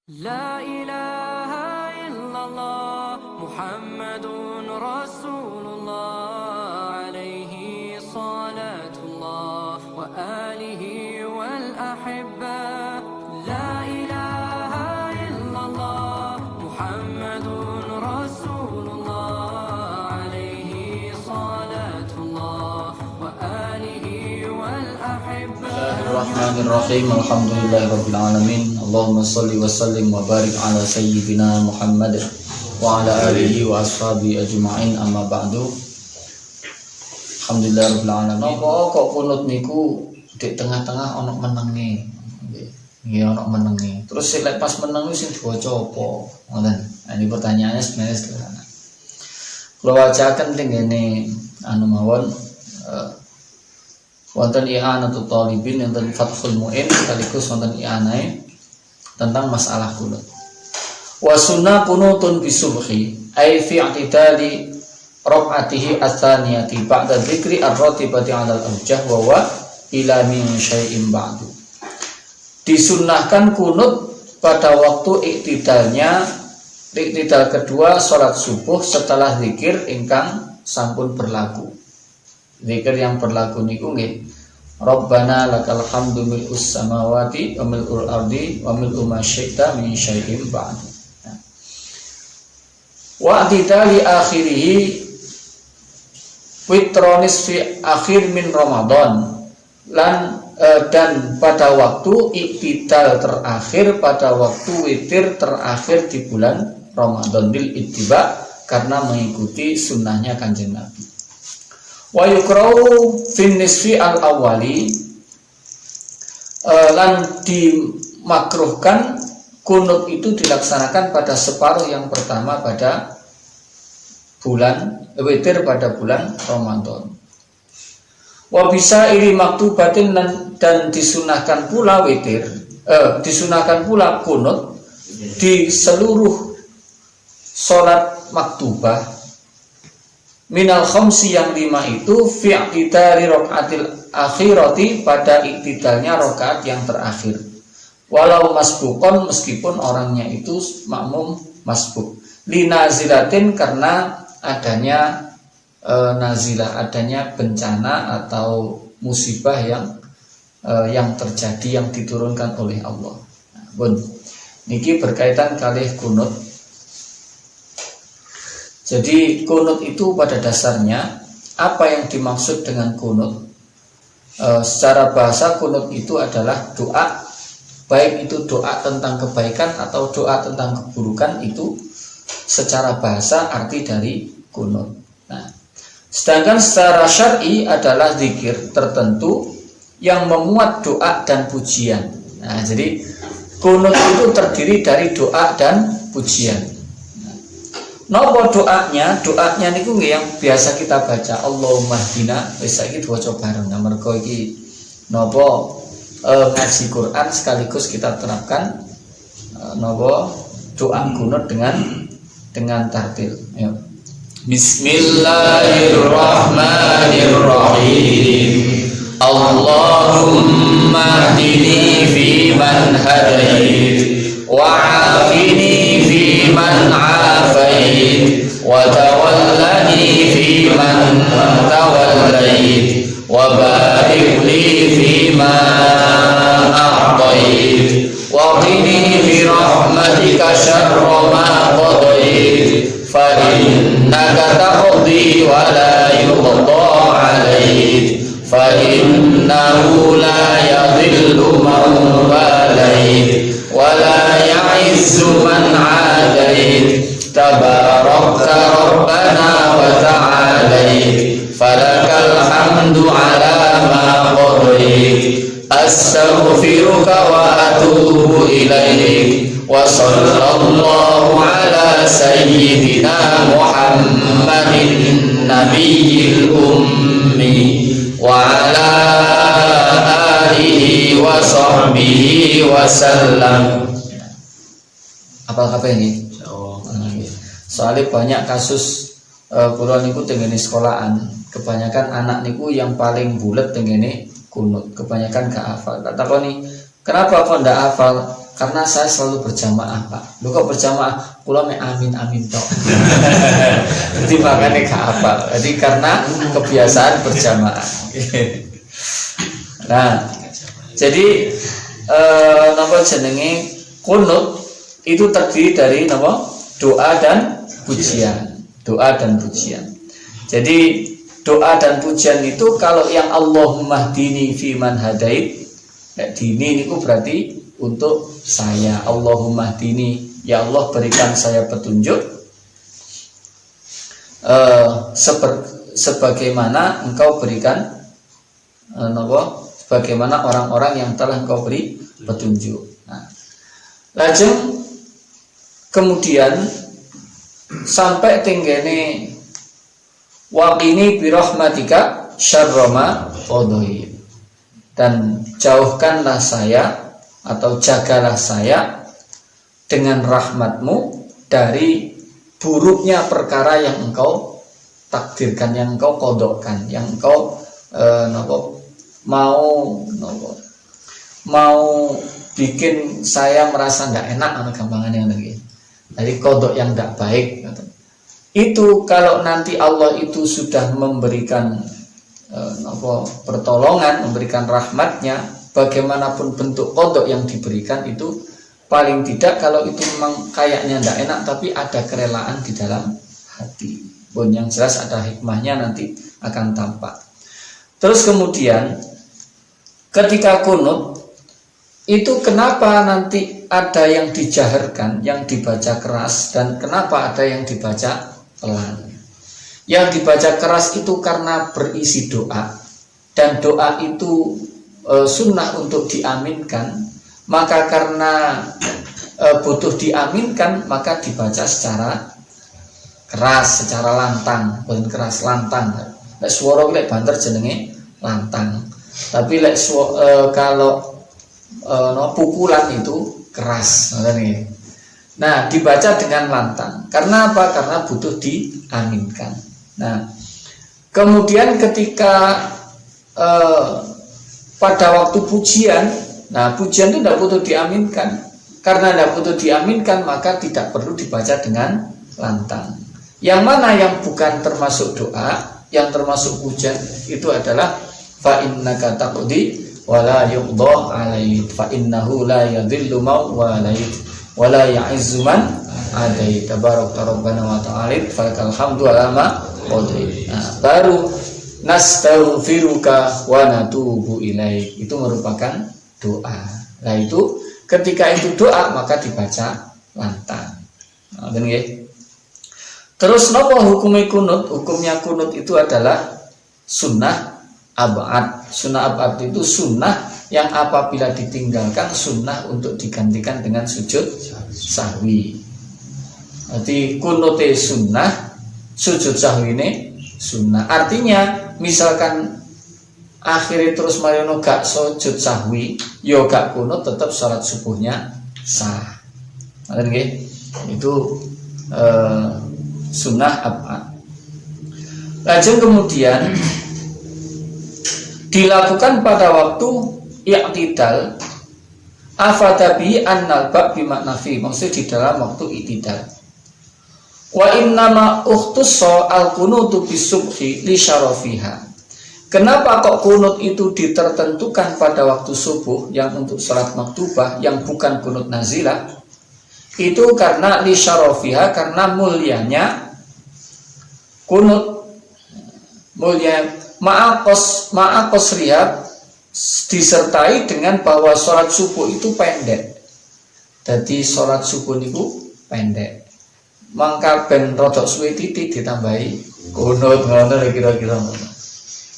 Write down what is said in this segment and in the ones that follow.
لا إله إلا الله محمد رسول الله عليه صلاة الله وآله والأحبة لا إله إلا الله محمد رسول الله عليه صلاة الله وآله والأحبة. Bismillahirrahmanirrahim. Alhamdulillahirabbil alamin. Allahumma shalli wa sallim wa barik ala sayyidina Muhammad wa ala alihi wa ashabihi ajma'in, amma ba'du. Alhamdulillahirabbil alamin. Napa kok kunut niku di tengah-tengah ana menenge. Nggih ana menenge. Terus lek pas meneng sing diwaca apa? Ngoten. Nah, ini pertanyaannya sebenarnya sederhana. Kula wacaken teng ngene mawon wonten i'anatul talibin, wonten Fathul Mu'in, sekaligus wonten i'anah tentang masalah kunut. Wa sunnah kunutun bisubhi ay fi i'tidali raq'atihi ats-tsaniyati ba'da dzikri ar-ratibati 'ala al-awjah wa wa ila min syai'in ba'du. Disunnahkan kunut pada waktu iktidal kedua salat subuh setelah zikir ingkang sampun berlaku. Zikir yang berlaku niku nggih Rabbana lakal hamdu mil'us samawati wa mil'ul ardi wa mil'u ma syi'ta min syai'in ba'du. Wa atidali akhirih witronis fi akhir min Ramadan dan pada waktu iktidal terakhir, pada waktu witir terakhir di bulan Ramadan bil ittiba, karena mengikuti sunnahnya Kanjeng Nabi. Wa yukrau fin nisfi al-awwali, lan dimakruhkan kunut itu dilaksanakan pada separuh yang pertama pada bulan witir pada bulan Ramadan. Wa bisa iri maktubatin, dan disunahkan pula witir, disunahkan pula kunut di seluruh salat maktubah minal khamsi yang 5 itu fi i'tidari raqatil akhirati, pada iktidalnya rakaat yang terakhir, walau masbuqon, meskipun orangnya itu makmum masbuk, linazilatin, karena adanya nazilah, adanya bencana atau musibah yang terjadi, yang diturunkan oleh Allah. Nah, bun niki berkaitan kalih kunut. Jadi kunut itu pada dasarnya apa yang dimaksud dengan kunut? Secara bahasa kunut itu adalah doa, baik itu doa tentang kebaikan atau doa tentang keburukan, itu secara bahasa arti dari kunut. Nah, sedangkan secara syar'i adalah zikir tertentu yang memuat doa dan pujian. Nah, jadi kunut itu terdiri dari doa dan pujian. Napa doanya? Doanya niku nggih yang biasa kita baca, Allahumma hdina, wis saiki diwaca bareng. Nah, mergo iki napa ngaji Quran sekaligus kita terapkan napa doa kunut dengan tartil. Ayo. Bismillahirrahmanirrahim. Allahumma hdini fi man hadait wa 'afini fi man 'afait wa tawallani fi man tawallait wa barik li fi ma a'tait wa qini bi rahmatika syarra ma qadait fa innaka taqdi wa la yuqda 'alaik fa innahu la yadhillu man walait wa la ya'izzu man 'adait tabarakta rabbana wa ta'alait falakal hamdu 'ala ma qadait astaghfiruka wa atubu ilaik wa sallallahu ala sayyidina Muhammadin nabiyil ummi wa ala alihi wa sahbihi wa sallam. Apa ini? Soalnya banyak kasus kula niku tengene sekolahan, kebanyakan anak niku yang paling bulet tengene kunut, kebanyakan gak hafal. Tak takoni, kenapa kok ndak hafal? karena saya selalu berjamaah Pak. Lu kok berjamaah? Kula mek amin tok. Jadi makanya gak apa. Jadi karena kebiasaan berjamaah. Nah, jadi napa jenenge kunut itu terdiri dari napa? Doa dan pujian. Doa dan pujian. Jadi doa dan pujian itu kalau yang Allahumma hdini fi man hadait, dini itu berarti untuk saya. Allahumma hdini, ya Allah berikan saya petunjuk sebagaimana engkau berikan sebagaimana orang-orang yang telah engkau beri petunjuk. Nah, lajeng kemudian sampai tinggene waqini birahmatika syarra ma qadait, dan jauhkanlah saya atau jagalah saya dengan rahmatmu dari buruknya perkara yang engkau takdirkan, yang engkau kodokkan, yang engkau mau bikin saya merasa nggak enak atau gampangannya lagi. Jadi kodok yang tidak baik. Itu kalau nanti Allah itu sudah memberikan pertolongan, memberikan rahmatnya, bagaimanapun bentuk kodok yang diberikan itu, paling tidak kalau itu memang kayaknya tidak enak, tapi ada kerelaan di dalam hati. Pun yang jelas ada hikmahnya nanti akan tampak. Terus kemudian ketika kunut itu kenapa nanti ada yang dijaharkan, yang dibaca keras, dan kenapa ada yang dibaca pelan? Yang dibaca keras itu karena berisi doa, dan doa itu sunnah untuk diaminkan. Maka karena butuh diaminkan, maka dibaca secara keras, secara lantang. Bukan keras, lantang. Lek swara lek banter jenenge lantang. Tapi lek kalau pukulan itu keras. Nah, dibaca dengan lantang. Karena apa? Karena butuh diaminkan. Nah, kemudian ketika pada waktu pujian, nah pujian itu tidak butuh diaminkan. Karena tidak butuh diaminkan, maka tidak perlu dibaca dengan lantang. Yang mana yang bukan termasuk doa, yang termasuk pujian itu adalah fa innaka taqdi wa la yuqda 'alaik, fa innahu la yadhillu man walait wa la ya'izzu man adait, tabarakta rabbana wa ta'ala falakal hamdu ala ma qadait. Nah, baru nastaghfiruka wa natubu ilaik, itu merupakan doa. Nah, itu ketika itu doa maka dibaca lantang. Nah, terus napa hukumnya kunut? Hukumnya kunut itu adalah sunnah abad. Sunnah abad itu sunnah yang apabila ditinggalkan sunnah untuk digantikan dengan sujud sahwi. Jadi kunute sunnah, sujud sahwi ini sunnah. Artinya misalkan akhirnya terus mariono gak sujud sahwi, yo gak kunut, tetap sholat subuhnya sah. Itu sunnah abad. Lajeng kemudian dilakukan pada waktu i'tidal, afadabi annal bab bimakna fi, maksud di dalam waktu i'tidal. Wa innama ukhtussa al-kunutu bisubhi li syarafiha. Kenapa kok kunut itu ditertentukan pada waktu subuh yang untuk salat maktubah, yang bukan kunut nazilah? Itu karena li syarafiha, karena mulianya kunut, mulia ma'akos rihab, disertai dengan bahwa sholat subuh itu pendek. Jadi sholat subuh itu pendek. Mangka ben rodok suwe titik ditambahi kunut ngono kira-kira.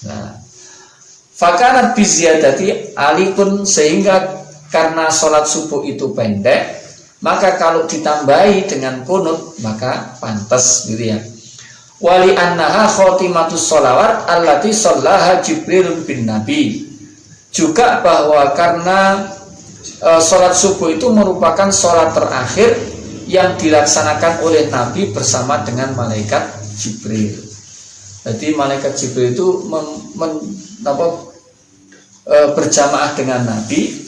Nah, fakanat biziyadati alikun, sehingga karena sholat subuh itu pendek, maka kalau ditambahi dengan kunut maka pantas gitu ya. Wali annaha khotimatus sholawat allati shallaha Jibril bin Nabi. Juga bahwa karena sholat subuh itu merupakan sholat terakhir yang dilaksanakan oleh Nabi bersama dengan malaikat Jibril. Jadi malaikat Jibril itu berjamaah dengan Nabi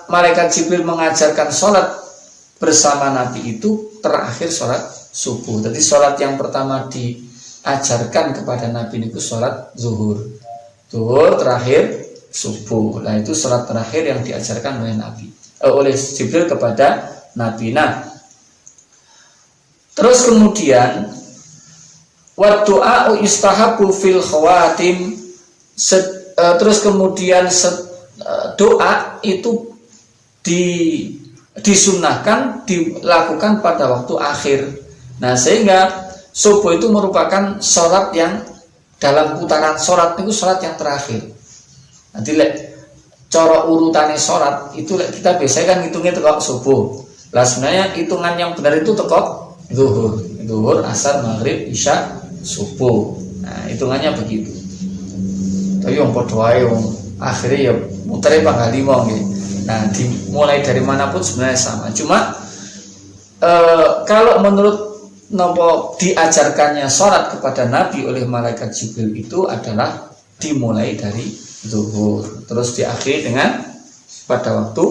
malaikat Jibril mengajarkan sholat bersama Nabi itu terakhir sholat subuh. Jadi sholat yang pertama diajarkan kepada Nabi itu sholat zuhur. Zuhur terakhir subuh. Nah itu sholat terakhir yang diajarkan oleh Nabi, oleh Jibril kepada Nabi. Nah, terus kemudian wa du'a istahabu fil khawatim. Terus kemudian doa itu disunahkan dilakukan pada waktu akhir. Nah sehingga subuh itu merupakan sholat yang dalam putaran sholat itu sholat yang terakhir. Nanti cara urutannya sholat itu kita biasanya kan hitungnya tekok subuh. Lah sebenarnya hitungan yang benar itu tekok zuhur, asar, maghrib, isya, subuh. Nah hitungannya begitu. Tapi yang podo ae akhirnya ya mutere panggal 5 nggih. Nah, dimulai dari manapun sebenarnya sama. Cuma kalau menurut nopo diajarkannya sholat kepada Nabi oleh malaikat Jibril itu adalah dimulai dari zuhur, terus diakhiri dengan pada waktu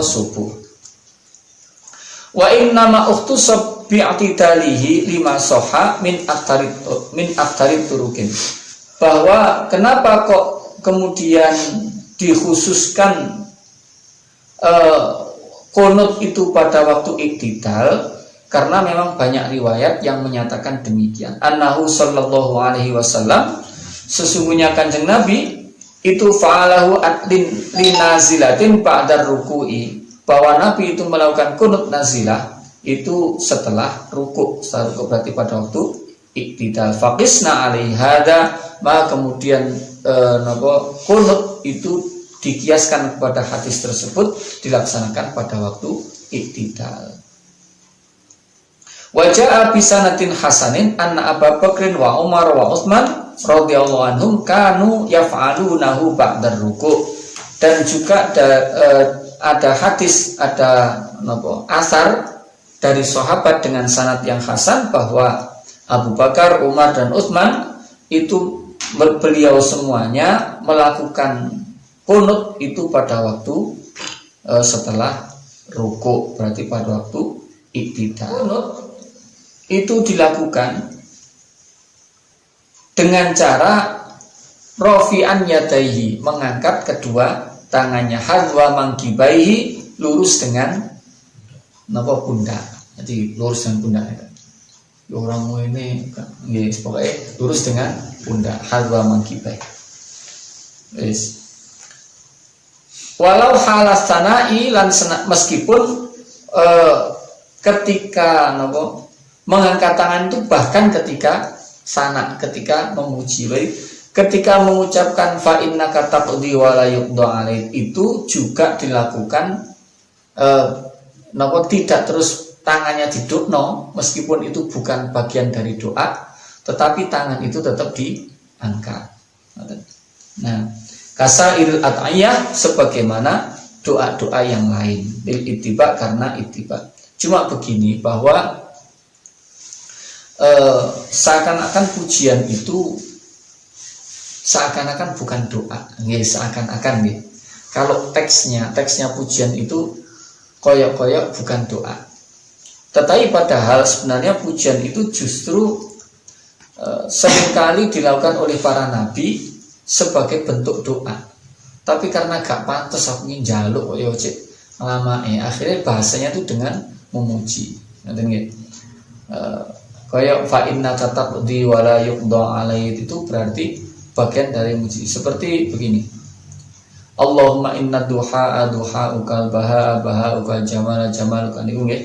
subuh. Wa inna ma ukhtusab bi'tidalihi lima soha min aktarit turukin. Bahwa kenapa kok kemudian dikhususkan qunut itu pada waktu iktidal, karena memang banyak riwayat yang menyatakan demikian. Annahu sallallahu alaihi wasallam, sesungguhnya Kanjeng Nabi itu fa'alahu linazilatin ba'da ruku'i, bahwa Nabi itu melakukan qunut nazilah itu setelah ruku. Setelah ruku berarti pada waktu iktidal. Faqisna alaihi hada, maka kemudian qunut itu dikiaskan kepada hadis tersebut dilaksanakan pada waktu iktidal. Wajah bisanatin hasanin anna Abu Bakrin wa Umar wa Utsman radhiyallahu anhum kanu yaf'alunahu ba'da ruku'. Dan juga ada hadis, ada asar dari sahabat dengan sanad yang hasan bahwa Abu Bakar, Umar dan Utsman itu beliau semuanya melakukan qunut itu pada waktu setelah ruku, berarti pada waktu iktidal. Qunut itu dilakukan dengan cara rafi'an yadaihi, mengangkat kedua tangannya, hadwa mangkibaihi, lurus dengan pundak. Jadi lurus dengan pundak ya. Orang ini pokoknya lurus dengan pundak, hadwa mangkibai. Yes. Walau halas sanai lan meskipun ketika mengangkat tangan itu bahkan ketika sana, ketika memuji, ketika mengucapkan fa innaka taqdi wa la yuqda alaik, itu juga dilakukan tidak terus tangannya didukno, meskipun itu bukan bagian dari doa, tetapi tangan itu tetap diangkat. Nah, kasairil at'iyah, sebagaimana doa-doa yang lain, bil ittiba, karena ittiba. Cuma begini, bahwa seakan-akan pujian itu seakan-akan bukan doa, seakan-akan nih. Kalau teksnya pujian itu koyok-koyok bukan doa. Tetapi padahal sebenarnya pujian itu justru seringkali dilakukan oleh para nabi sebagai bentuk doa. Tapi karena gak pantas aku ingin jaluk lama akhirnya bahasanya itu dengan memuji. Kayak fa innaka taqdi wa la yuqda alaik, itu berarti bagian dari muji. Seperti begini. Allahumma inna duha duha'ukal baha'ukal jamaluka niku nggih.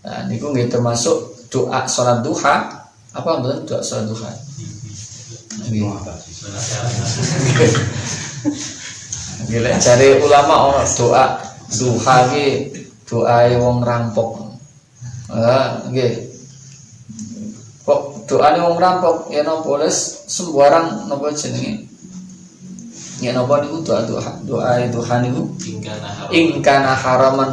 Nah niku nggih termasuk doa salat duha. Apa betul doa salat duha? Nggih. Nggih, cari ulama ono doa duha iki doae wong rampok. Nggih. Kok doane wong rampok ya napa les sembarang napa jenenge ya napa niku doa niku ingkana haraman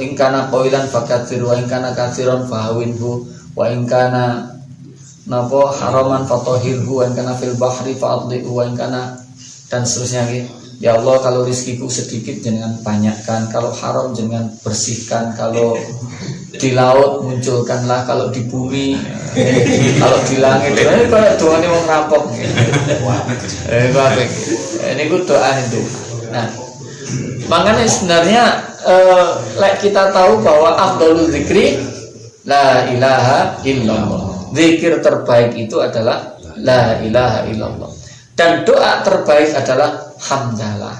ingkana qailan fakatsir wa ingkana katsiran fahawinhu wa ingkana napa haraman fatahirhu wa ingkana fil bahri fa'adhihu wa ingkana, dan seterusnya nggih. Ya Allah, kalau rizkiku sedikit jangan banyakkan, kalau haram jangan bersihkan, kalau di laut munculkanlah, kalau di bumi, kalau di langit. Ini kayak doa ini mau ngerampok. Ini gue doa itu. Nah, makanya sebenarnya kita tahu bahwa afdhalul dzikri la ilaha illallah. Zikir terbaik itu adalah la ilaha illallah. Dan doa terbaik adalah hamdalah.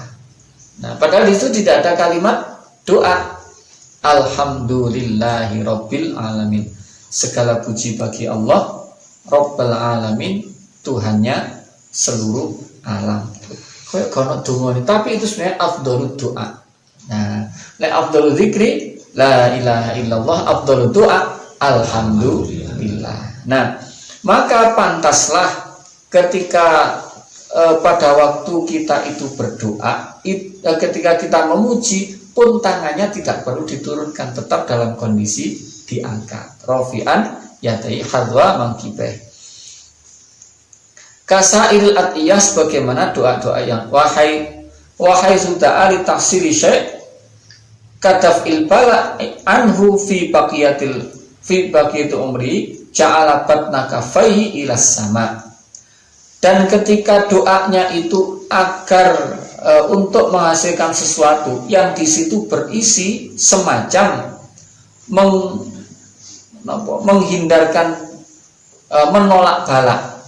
Nah, padahal itu tidak ada kalimat doa. Alhamdulillahi rabbil alamin. Segala puji bagi Allah Rabbul alamin, Tuhannya seluruh alam. Kayak kono donga ini, tapi itu sebenarnya afdhalud doa. Nah, la afdhalul dzikri la ilaha illallah, afdhalud doa alhamdulillah. Nah, maka pantaslah ketika pada waktu kita itu berdoa, ketika kita memuji pun tangannya tidak perlu diturunkan, tetap dalam kondisi diangkat. Rafi'an yadai hadwa mangkibeh. Kasairil atiyas, bagaimana doa-doa yang wahai sudah ali tafsiri syekh kadaf'il bala anhu fi baqiyati umri ja'ala batnaka faihi ilas sama. Dan ketika doanya itu agar untuk menghasilkan sesuatu yang di situ berisi semacam menghindarkan menolak bala,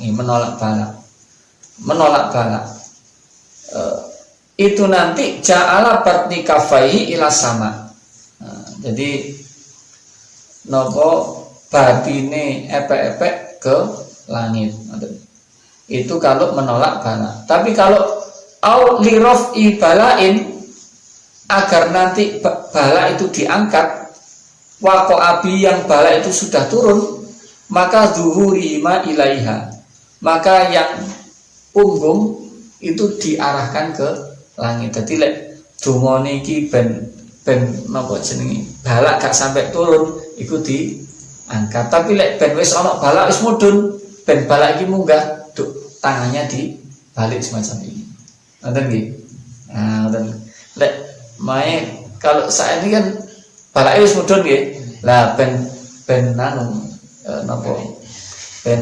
itu nanti ja'ala batni kafaihi ila sama. Jadi batine epek-epek ke langit. Itu kalau menolak bala. Tapi kalau au lirof ibalain, agar nanti bala itu diangkat, wako abi yang bala itu sudah turun, maka zuhurima ilaiha, maka yang punggung itu diarahkan ke langit. Jadi lek donga niki ben napa jenenge bala gak sampai turun iku diangkat. Tapi lek ben wis ana bala wis mudhun, ben bala iki munggah, tangannya dibalik semacam ini. Ngoten nggih. Nah, ngoten. Lek mae kalau saat ini kan balake wis mudhun nggih. Lah ben nanu napa? Ben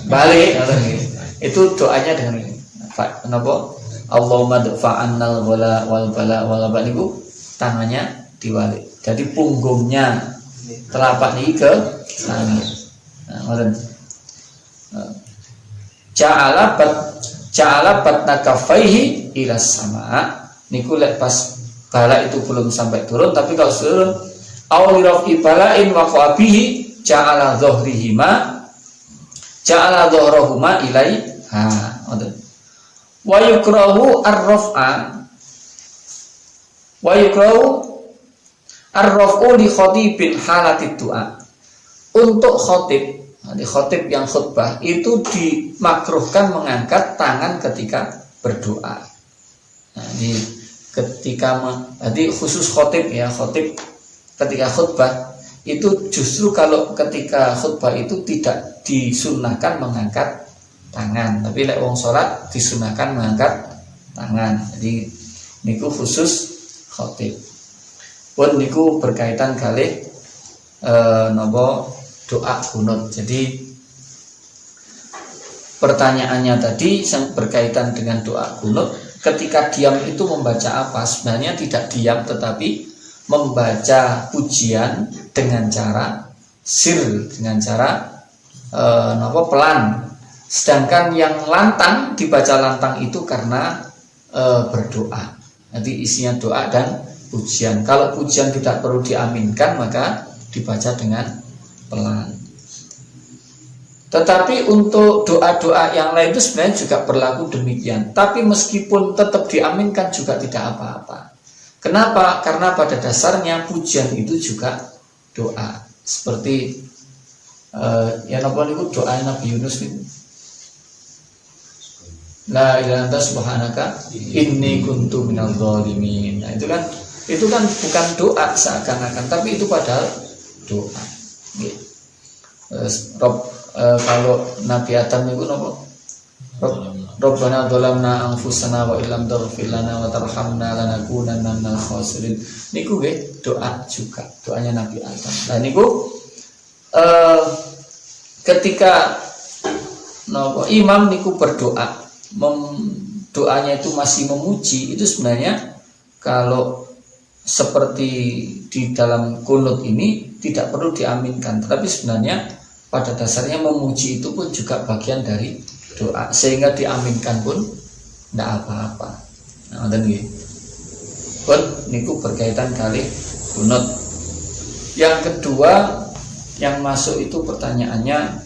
balik ngoten nggih. Itu doanya dengan ini. Napa? Allahumma dfa'annal wala wal bala wal bala niku tangannya dibalik. Jadi punggungnya telapak niki ke langit. Nah, ngoten. Ja'ala batna kafaihi ila sama. Niku lek pas bala itu belum sampai turun, tapi kalau turun aw rafi balain wa qabihi ja'ala dhahrahuma ilaiha. Wa yukrahu ar-raf'u li khatibin halatid du'a. Untuk khatib, di khotib yang khutbah itu dimakruhkan mengangkat tangan ketika berdoa. Nah, ini jadi khusus khotib ya, khotib ketika khutbah itu justru kalau ketika khutbah itu tidak disunahkan mengangkat tangan, tapi lek wong salat disunahkan mengangkat tangan. Jadi niku khusus khotib. Pun niku berkaitan kali doa kunut. Jadi pertanyaannya tadi yang berkaitan dengan doa kunut, ketika diam itu membaca apa? Sebenarnya tidak diam, tetapi membaca pujian dengan cara sir, dengan cara pelan. Sedangkan yang lantang dibaca lantang itu karena berdoa. Nanti isinya doa dan pujian. Kalau pujian tidak perlu diaminkan, maka dibaca dengan pelan. Tetapi untuk doa-doa yang lain itu sebenarnya juga berlaku demikian. Tapi meskipun tetap diaminkan juga tidak apa-apa. Kenapa? Karena pada dasarnya pujian itu juga doa. Seperti ya napa niku doa Nabi Yunus niku. La ilaha illa subhanaka inni kuntu minadz dzalimin. Nah, itu kan bukan doa seakan-akan, tapi itu padahal doa. Kalau Nabi Adam itu nopo Rabbana dhalamna anfusana wa illam taghfir lana wa tarhamna lanakunanna minal khasirin. Niku nggih doa juga, doanya Nabi Adam. Nah niku ketika imam niku berdoa, doanya itu masih memuji, itu sebenarnya kalau seperti di dalam kunut ini tidak perlu diaminkan, tapi sebenarnya pada dasarnya memuji itu pun juga bagian dari doa, sehingga diaminkan pun tidak apa-apa. Nah, dan pun niku berkaitan kali kunut. Yang kedua yang masuk itu pertanyaannya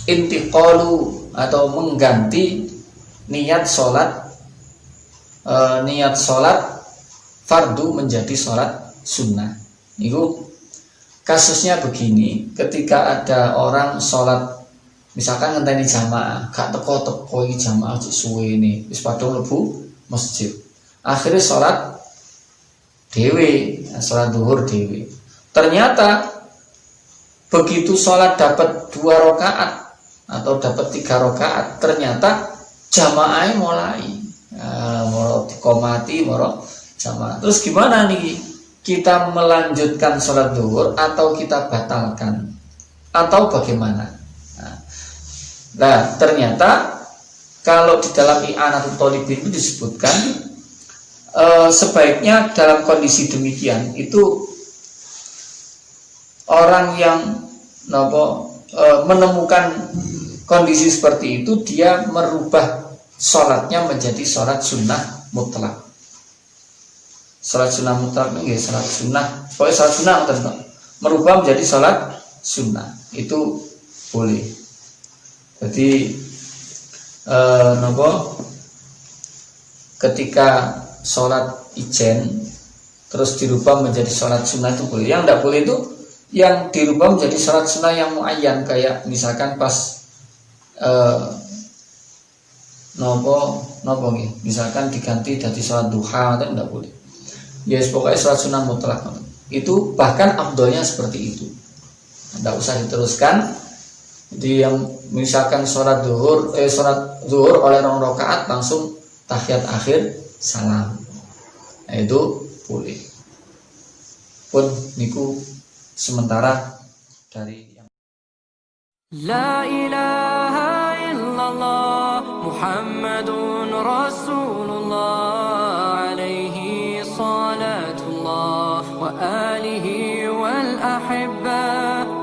intiqalu atau mengganti niat sholat fardu menjadi sholat sunnah. Niku kasusnya begini, ketika ada orang sholat misalkan ngenteni jamaah, gak teko-teko iki jamaah cek suwe ini, wis padha mlebu masjid. Akhirnya sholat dewe, sholat duhur dewe. Ternyata begitu sholat dapat 2 rakaat atau dapat 3 rakaat, ternyata jamaahnya mulai mau dikomati, mau jamaah. Terus gimana nih? Kita melanjutkan sholat duhur atau kita batalkan atau bagaimana? Nah, ternyata kalau di dalam I'anatul Thalibin itu disebutkan sebaiknya dalam kondisi demikian itu orang yang menemukan kondisi seperti itu, dia merubah sholatnya menjadi sholat sunnah mutlak. Sholat sunnah mutlak ini sholat sunnah, pokoknya sholat sunnah tentu merubah menjadi sholat sunnah itu boleh. Jadi ketika sholat ijen terus dirubah menjadi sholat sunnah itu boleh. Yang tidak boleh itu yang dirubah menjadi sholat sunnah yang muayyan, kayak misalkan pas misalkan diganti dari sholat duha, itu tidak boleh. Ya pokoknya sholat sunnah mutlak itu, bahkan afdolnya seperti itu, tidak usah diteruskan. Jadi yang misalkan sholat zuhur oleh 2 rakaat langsung tahiyat akhir salam, nah, itu boleh. Pun niku sementara dari yang La ilaha illallah Muhammadun Rasulullah.